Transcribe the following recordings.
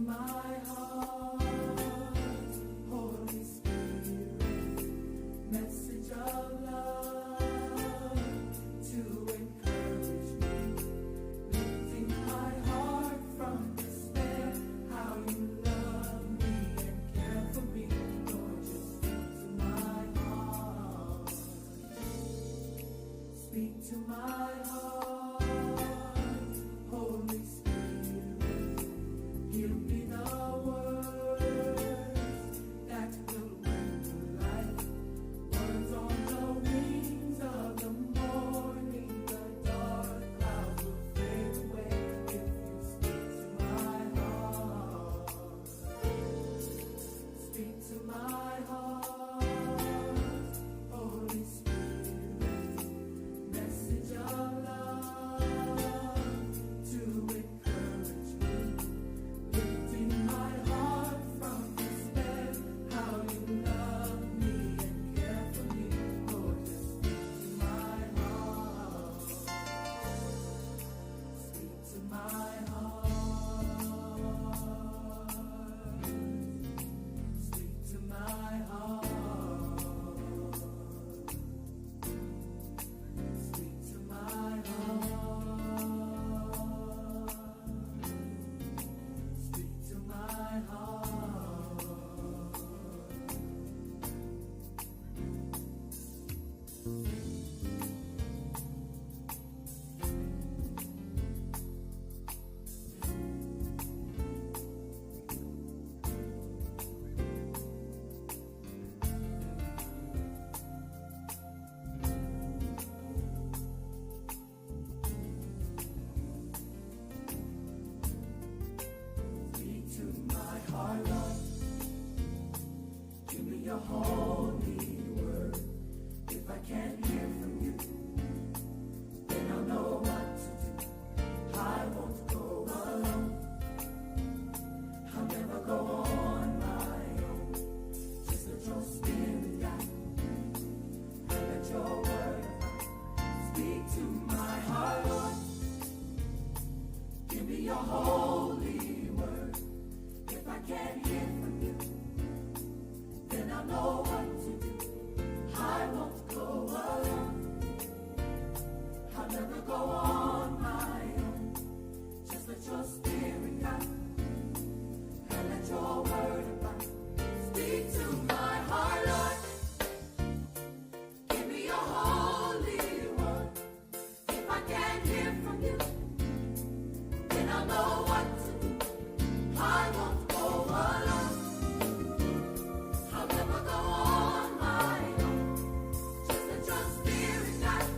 my heart, Holy Spirit, message of love to encourage me, lifting my heart from despair, how you love me and care for me, Lord, just speak to my heart, speak to my heart, Holy Spirit, give me the words that will bring to life, words on the wings of the morning, the dark clouds will fade away if you speak to my heart, speak to my heart, Holy Spirit, message of love to encourage me, lifting my heart from despair, how you love me and care for me, Lord, just speak to my heart, speak to my heart, speak to my heart, speak to my heart, speak to my heart. Speak to my heart, Lord. Give me your holy word. If I can't hear from you, then I'll know what to do. I won't go alone. I'll never go on my own. Just let your spirit guide and let your word abide. Speak to my heart, Lord. Give me your holy word. If I can't hear from you, then I'll know what to do. I won't go alone. I'll never go on my own. Just let your spirit guide and let your word abide. Speak to my heart, Lord. Give me your holy word. If I can't hear from you, then I'll know what to do. I won't go alone. I'll never go on my own. Just let your spirit guide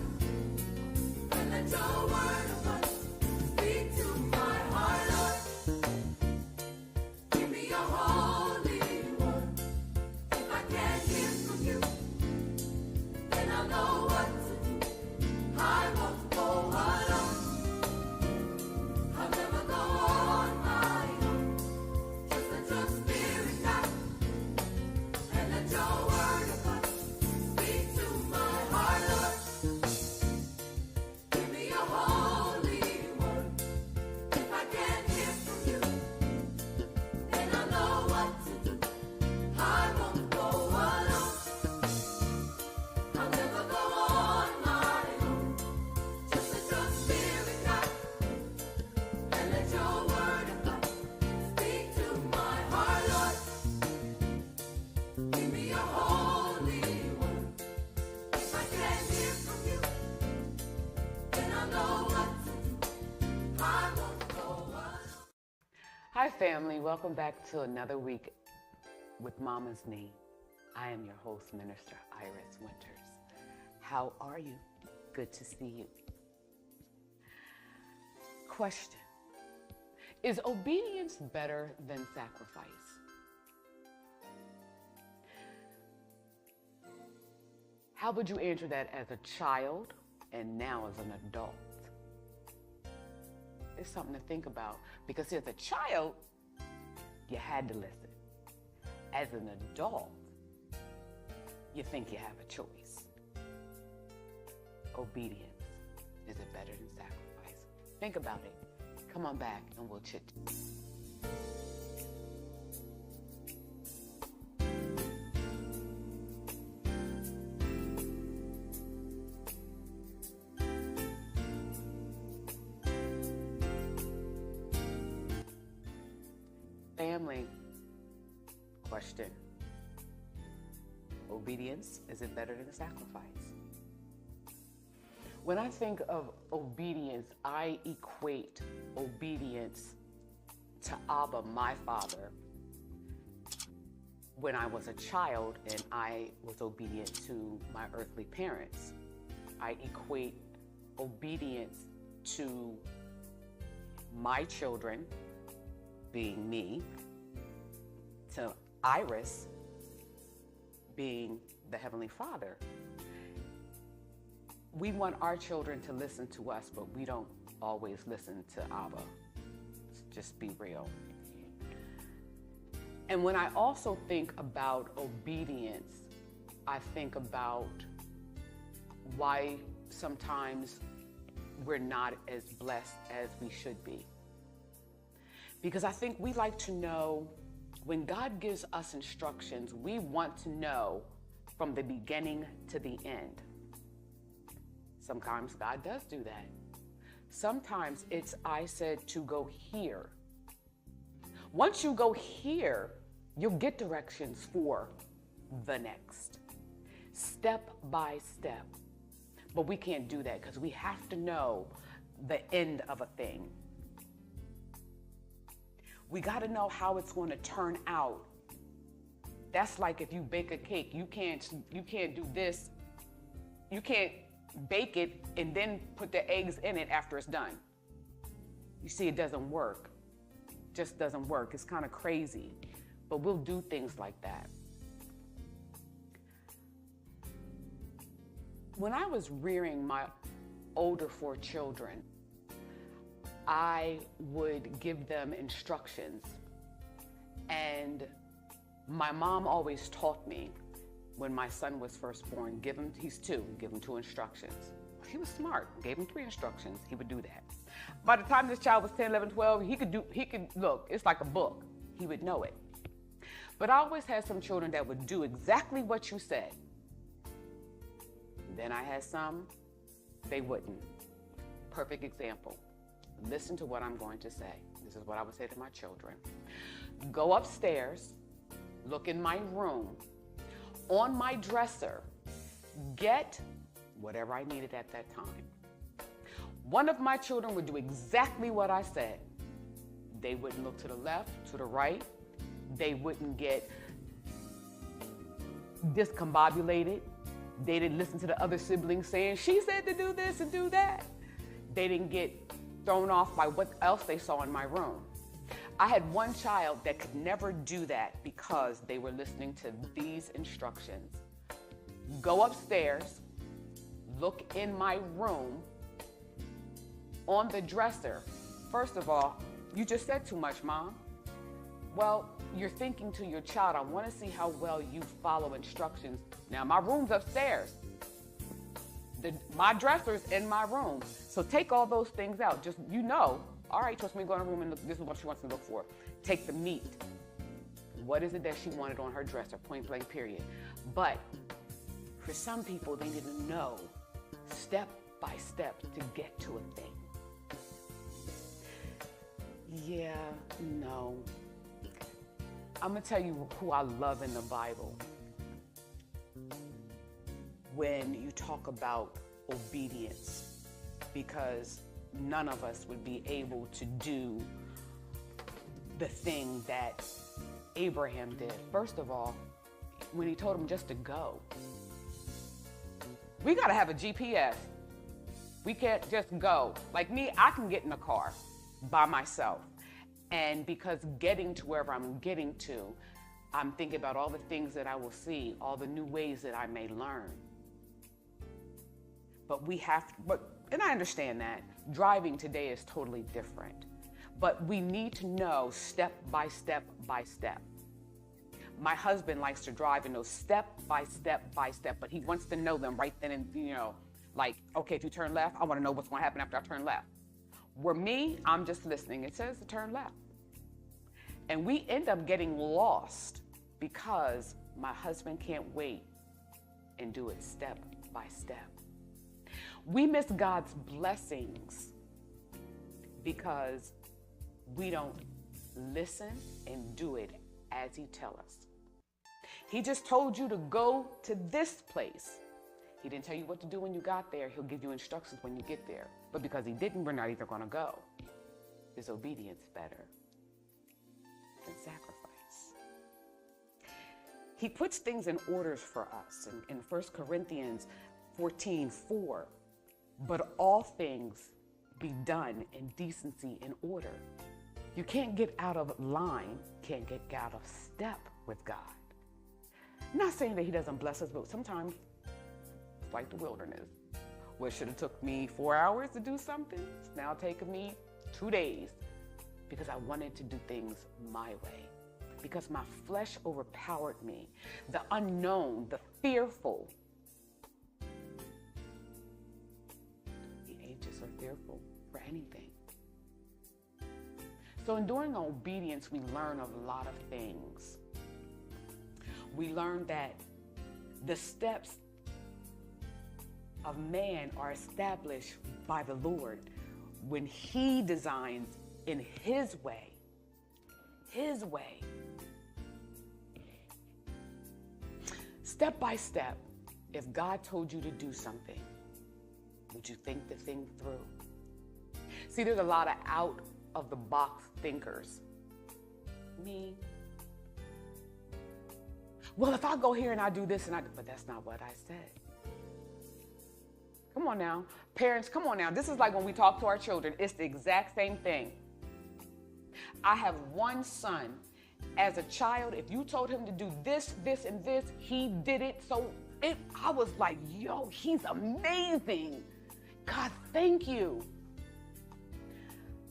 and let your word abide. Speak to my heart, Lord. Give me your holy word. If I can't hear from you, then I'll know what to do. I won't go alone. I'll never go on my own. Just let your spirit guide and let your word abide. Speak to my heart, Lord. Give me your holy word. If I can't hear from you, then I'll know what to do. I won't go alone. I'll never go on my own. Just let your spirit guide and let your word abide. Speak to my heart, Lord. Give me your holy word. If I can't hear from you, then I'll know what to do. I won't go alone. Hi family, welcome back to another week with Mama's Knee. I am your host, Minister Iris Winters. How are you? Good to see you. Question: is obedience better than sacrifice? How would you answer that as a child and now as an adult? It's something to think about, because as a child, you had to listen. As an adult, you think you have a choice. Obedience, is it better than sacrifice? Think about it. Come on back and we'll chit. Question: obedience, is it better than sacrifice? When I think of obedience, I equate obedience to Abba, my father, when I was a child and I was obedient to my earthly parents. I equate obedience to my children, being me, to Iris, being the Heavenly Father. We want our children to listen to us, but we don't always listen to Abba. Let's just be real. And when I also think about obedience, I think about why sometimes we're not as blessed as we should be. Because I think we like to know, when God gives us instructions, we want to know from the beginning to the end. Sometimes God does do that. Sometimes it's, I said to go here. Once you go here, you'll get directions for the next, step by step. But we can't do that because we have to know the end of a thing. We got to know how it's going to turn out. That's like if you bake a cake, you can't do this. You can't bake it and then put the eggs in it after it's done. You see, it doesn't work. Just doesn't work. It's kind of crazy, but we'll do things like that. When I was rearing my older 4 children, I would give them instructions. And my mom always taught me, when my son was first born, he's 2, give him 2 instructions. He was smart, gave him 3 instructions, he would do that. By the time this child was 10, 11, 12, he could look, it's like a book. He would know it. But I always had some children that would do exactly what you said. Then I had some, they wouldn't. Perfect example. Listen to what I'm going to say. This is what I would say to my children. Go upstairs, look in my room, on my dresser, get whatever I needed at that time. One of my children would do exactly what I said. They wouldn't look to the left, to the right. They wouldn't get discombobulated. They didn't listen to the other siblings saying, she said to do this and do that. They didn't get thrown off by what else they saw in my room. I had one child that could never do that because they were listening to these instructions. Go upstairs, look in my room, on the dresser. First of all, you just said too much, Mom. Well, you're thinking to your child, I want to see how well you follow instructions. Now, my room's upstairs. My dresser's in my room. So take all those things out. Just, all right, trust me, go in the room and look, this is what she wants to look for. Take the meat. What is it that she wanted on her dresser? Point blank, period. But for some people, they need to know step by step to get to a thing. Yeah, no. I'm going to tell you who I love in the Bible. When you talk about obedience, because none of us would be able to do the thing that Abraham did. First of all, when he told him just to go, we got to have a GPS. We can't just go. Like me, I can get in a car by myself. And because getting to wherever I'm getting to, I'm thinking about all the things that I will see, all the new ways that I may learn. And I understand that driving today is totally different, but we need to know step by step by step. My husband likes to drive and know step by step by step, but he wants to know them right then and, like, okay, if you turn left, I want to know what's going to happen after I turn left. Where me, I'm just listening. It says to turn left. And we end up getting lost because my husband can't wait and do it step by step. We miss God's blessings because we don't listen and do it as he tells us. He just told you to go to this place. He didn't tell you what to do when you got there. He'll give you instructions when you get there. But because he didn't, we're not even going to go. Is obedience better than sacrifice? He puts things in orders for us in 1 Corinthians 14:4. But all things be done in decency and order. You can't get out of line, can't get out of step with God. I'm not saying that he doesn't bless us, but sometimes it's like the wilderness. What should have took me 4 hours to do something, it's now taking me 2 days because I wanted to do things my way. Because my flesh overpowered me. The unknown, the fearful. The anxious are fearful for anything. So in doing obedience, we learn a lot of things. We learn that the steps of man are established by the Lord when he designs in his way. His way. Step by step, if God told you to do something, would you think the thing through? See, there's a lot of out-of-the-box thinkers. Me. Well, if I go here and I do this and I do, but that's not what I said. Come on now. Parents, come on now. This is like when we talk to our children. It's the exact same thing. I have one son. As a child, if you told him to do this, this, and this, he did it. So I was like, yo, he's amazing. God, thank you.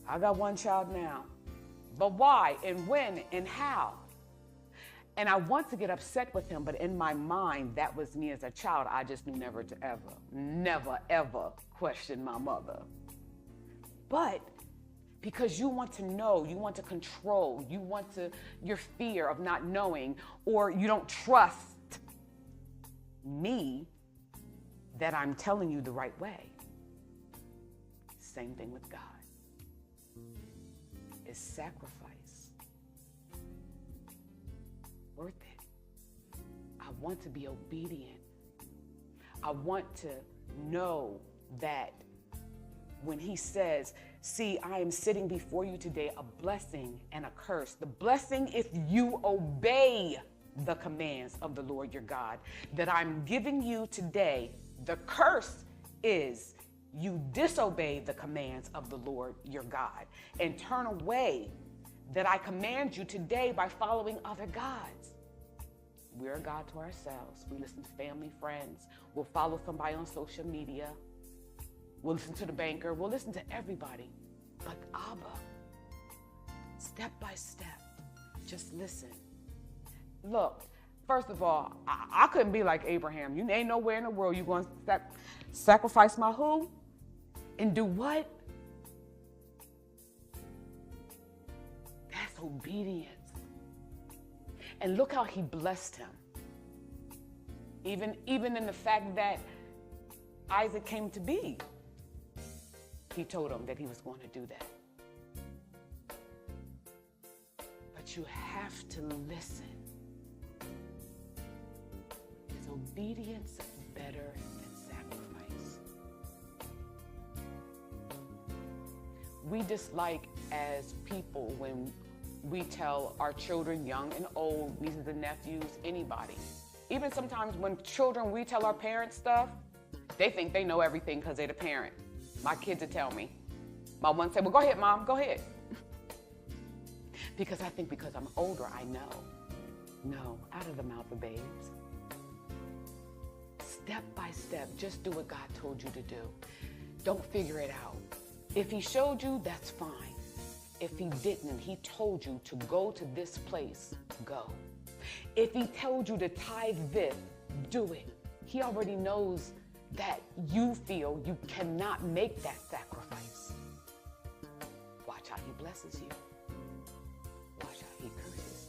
I got one child now. But why and when and how? And I want to get upset with him, but in my mind, that was me as a child. I just knew never to never, ever question my mother. But because you want to know, you want to control, your fear of not knowing, or you don't trust me that I'm telling you the right way. Same thing with God. Is sacrifice worth it? I want to be obedient. I want to know that when he says, see, I am sitting before you today, a blessing and a curse. The blessing if you obey the commands of the Lord your God that I'm giving you today. The curse is you disobey the commands of the Lord your God and turn away that I command you today by following other gods. We're a God to ourselves. We listen to family, friends. We'll follow somebody on social media. We'll listen to the banker. We'll listen to everybody. But Abba, step by step, just listen. Look, first of all, I couldn't be like Abraham. You ain't nowhere in the world you're going to sacrifice my who? And do what? That's obedience. And look how he blessed him. Even in the fact that Isaac came to be. He told him that he was going to do that. But you have to listen. Is obedience better than sacrifice? We dislike as people when we tell our children, young and old, nieces and nephews, anybody. Even sometimes when children, we tell our parents stuff, they think they know everything because they're the parent. My kids will tell me. My one said, well, go ahead, Mom, go ahead. Because I think because I'm older, I know. No, out of the mouth of babes. Step by step, just do what God told you to do. Don't figure it out. If he showed you, that's fine. If he didn't, he told you to go to this place, go. If he told you to tithe this, do it. He already knows that you feel you cannot make that sacrifice. Watch how he blesses you. Watch how he curses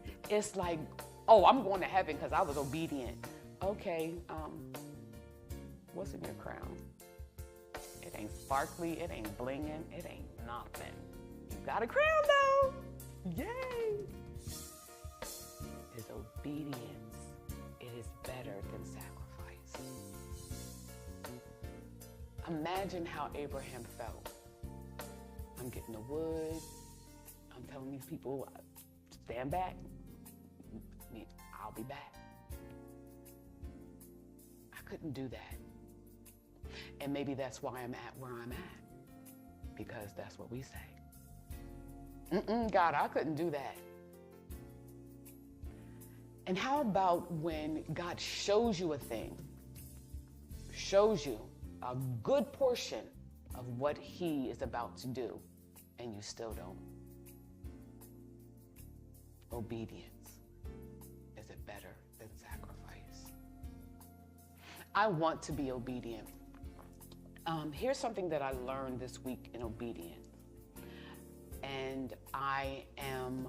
you. It's like, oh, I'm going to heaven because I was obedient. Okay, what's in your crown? It ain't sparkly, it ain't blinging, it ain't nothing. You got a crown though. Yay! is obedience. It is better than sacrifice. Imagine how Abraham felt. I'm getting the wood. I'm telling these people, stand back. I'll be back. I couldn't do that. And maybe that's why I'm at where I'm at. Because that's what we say. God, I couldn't do that. And how about when God shows you a thing, shows you a good portion of what he is about to do, and you still don't? Obedience. Is it better than sacrifice? I want to be obedient. Here's something that I learned this week in obedience. And I am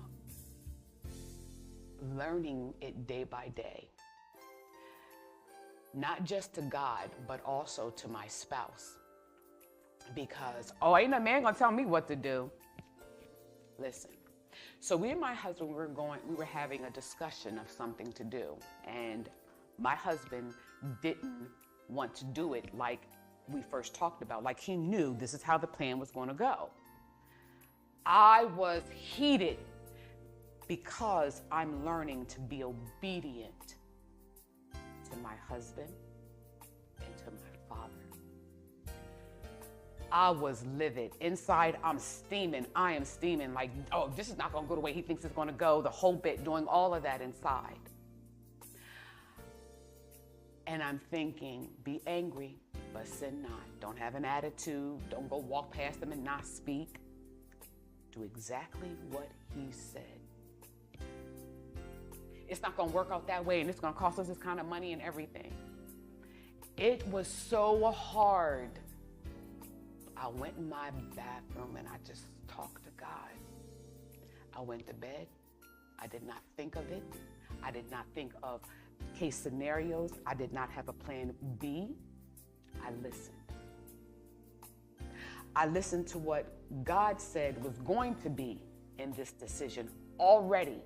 learning it day by day. Not just to God, but also to my spouse. Because, ain't no man gonna tell me what to do. Listen. So me and my husband, we were having a discussion of something to do. And my husband didn't want to do it like we first talked about. Like he knew this is how the plan was going to go. I was heated because I'm learning to be obedient to my husband and to my father. I was livid. Inside, I'm steaming. I am steaming like, this is not going to go the way he thinks it's going to go. The whole bit, doing all of that inside. And I'm thinking, be angry, but sin not. Don't have an attitude. Don't go walk past them and not speak. Do exactly what he said. It's not going to work out that way, and it's going to cost us this kind of money and everything. It was so hard. I went in my bathroom and I just talked to God. I went to bed. I did not think of it. I did not think of case scenarios. I did not have a plan B. I listened. I listened to what God said was going to be in this decision already.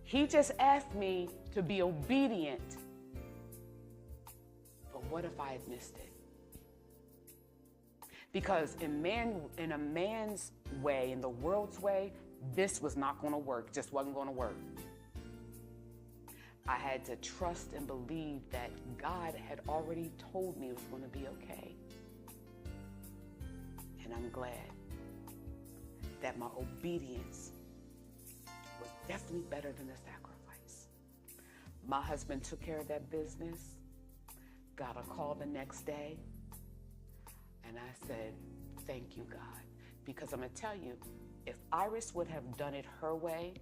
He just asked me to be obedient. But what if I had missed it? Because in a man's way, in the world's way, this was not going to work. Just wasn't going to work. I had to trust and believe that God had already told me it was going to be okay. And I'm glad that my obedience was definitely better than the sacrifice. My husband took care of that business, got a call the next day, and I said, thank you, God. Because I'm going to tell you, if Iris would have done it her way,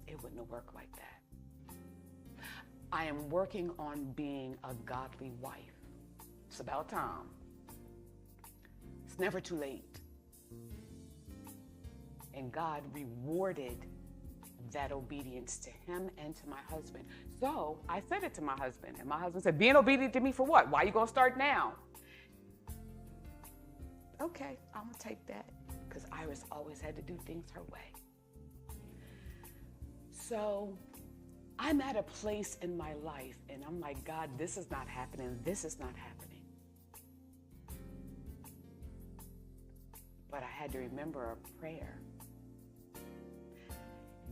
it wouldn't have worked like that. I am working on being a godly wife. It's about time. It's never too late. And God rewarded that obedience to him and to my husband. So I said it to my husband, and my husband said, being obedient to me for what? Why are you going to start now? Okay, I'm going to take that, because Iris always had to do things her way. So I'm at a place in my life, and I'm like, God, this is not happening. This is not happening. But I had to remember a prayer.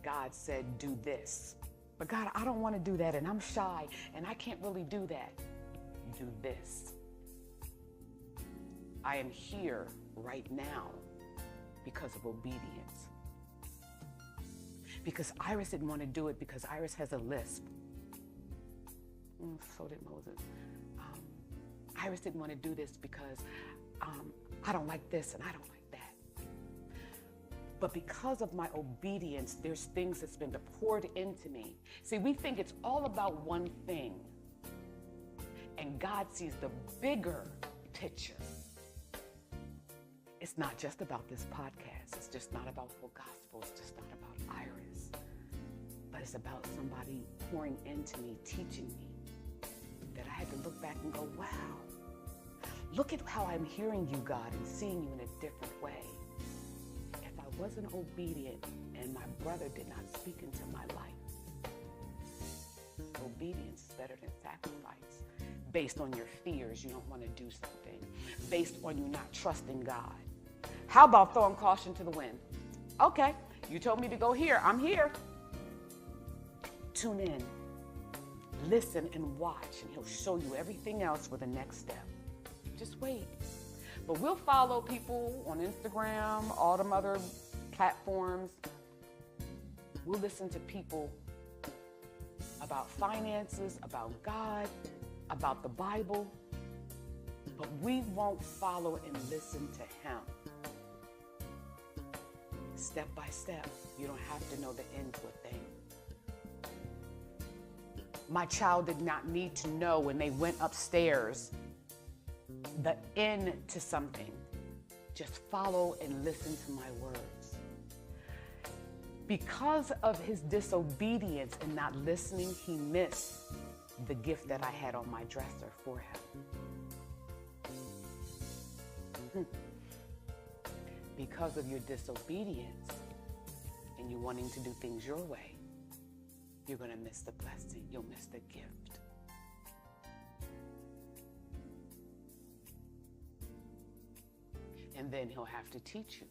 God said, do this. But God, I don't want to do that, and I'm shy, and I can't really do that. Do this. I am here right now because of obedience. Because Iris didn't want to do it because Iris has a lisp. So did Moses. Iris didn't want to do this because I don't like this and I don't like that. But because of my obedience, there's things that's been poured into me. See, we think it's all about one thing. And God sees the bigger picture. It's not just about this podcast. It's just not about full gospel. It's just not about Iris. But it's about somebody pouring into me, teaching me, that I had to look back and go, wow, look at how I'm hearing you, God, and seeing you in a different way. If I I wasn't obedient and my brother did not speak into my life. Obedience is better than sacrifice. Based on your fears, you don't want to do something. Based on you not trusting God. How about throwing caution to the wind? Okay, you told me to go here. I'm here. Tune in. Listen and watch, and he'll show you everything else for the next step. Just wait. But we'll follow people on Instagram, all them other platforms. We'll listen to people about finances, about God, about the Bible. But we won't follow and listen to him. Step by step. You don't have to know the end to a thing. My child did not need to know when they went upstairs the end to something. Just follow and listen to my words. Because of his disobedience and not listening, he missed the gift that I had on my dresser for him. Because of your disobedience and you wanting to do things your way, you're going to miss the blessing. You'll miss the gift. And then he'll have to teach you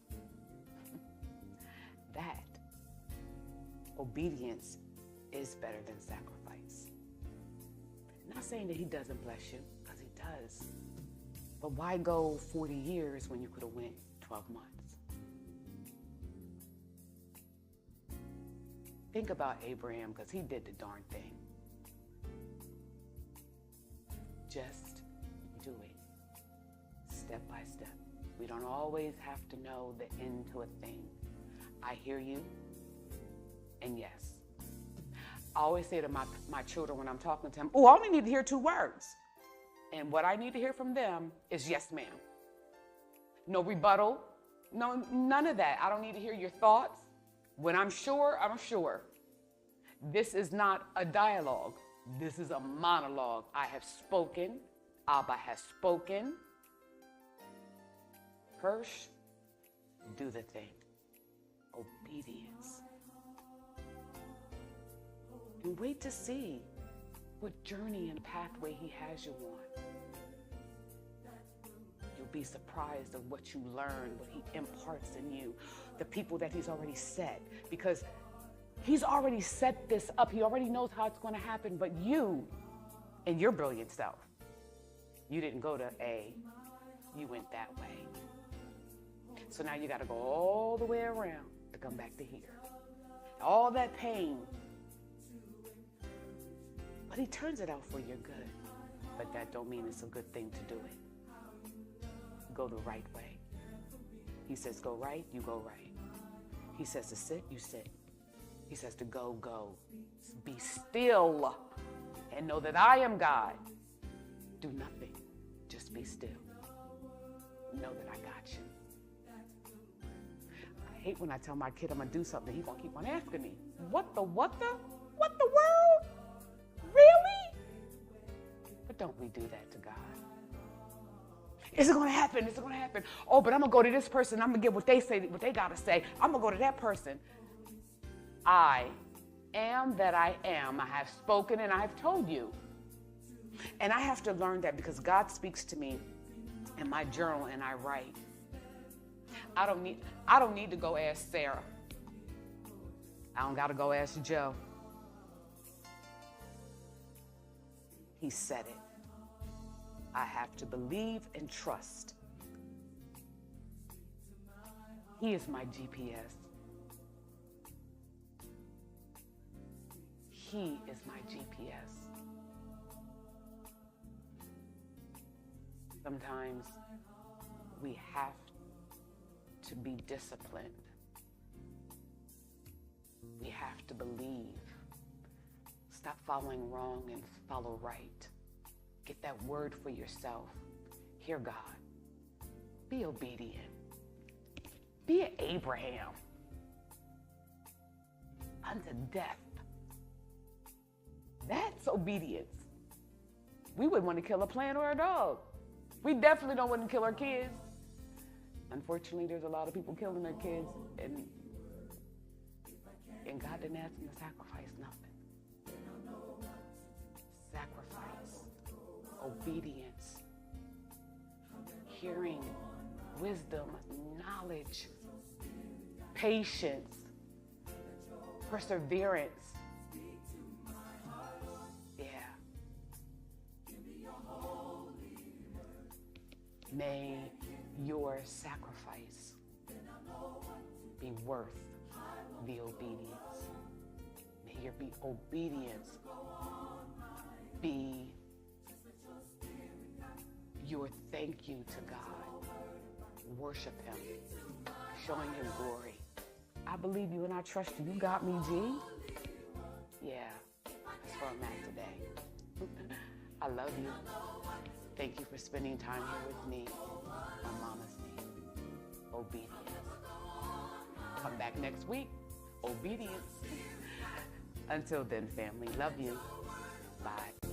that obedience is better than sacrifice. Not saying that he doesn't bless you, because he does. But why go 40 years when you could have went 12 months? Think about Abraham, because he did the darn thing. Just do it. Step by step. We don't always have to know the end to a thing. I hear you, and yes. I always say to my children when I'm talking to them, I only need to hear 2 words. And what I need to hear from them is yes, ma'am. No rebuttal. No, none of that. I don't need to hear your thoughts. When I'm sure, I'm sure. This is not a dialogue. This is a monologue. I have spoken. Abba has spoken. Hirsch, do the thing. Obedience. And wait to see what journey and pathway he has you on. You'll be surprised of what you learn, what he imparts in you, the people that he's already set, because he's already set this up. He already knows how it's going to happen, but you and your brilliant self, you didn't go to A, you went that way. So now you got to go all the way around to come back to here. All that pain. But he turns it out for your good. But that don't mean it's a good thing to do it. Go the right way. He says go right, you go right. He says to sit, you sit. He says to go, go. Be still and know that I am God. Do nothing. Just be still. Know that I got you. I hate when I tell my kid I'm going to do something. He's going to keep on asking me, what the world? Really? But don't we do that to God? Is it going to happen? Is it going to happen? Oh, but I'm going to go to this person. I'm going to get what they say, what they got to say. I'm going to go to that person. I am that I am. I have spoken and I have told you. And I have to learn that because God speaks to me in my journal and I write. I don't need to go ask Sarah. I don't got to go ask Joe. He said it. I have to believe and trust. He is my GPS. He is my GPS. Sometimes we have to be disciplined. We have to believe. Stop following wrong and follow right. Get that word for yourself. Hear God. Be obedient. Be an Abraham. Unto death. That's obedience. We wouldn't want to kill a plant or a dog. We definitely don't want to kill our kids. Unfortunately, there's a lot of people killing their kids, and God didn't ask them to sacrifice nothing. Sacrifice, obedience, hearing, wisdom, knowledge, patience, perseverance. Yeah. May your sacrifice be worth the obedience. May your obedience be your thank you to God. Worship Him, showing Him glory. I believe you and I trust you. You got me, G. Yeah, that's where I'm at today. I love you. Thank you for spending time here with me on Mama's Name. Obedience. Come back next week. Obedience. Until then, family. Love you. Bye.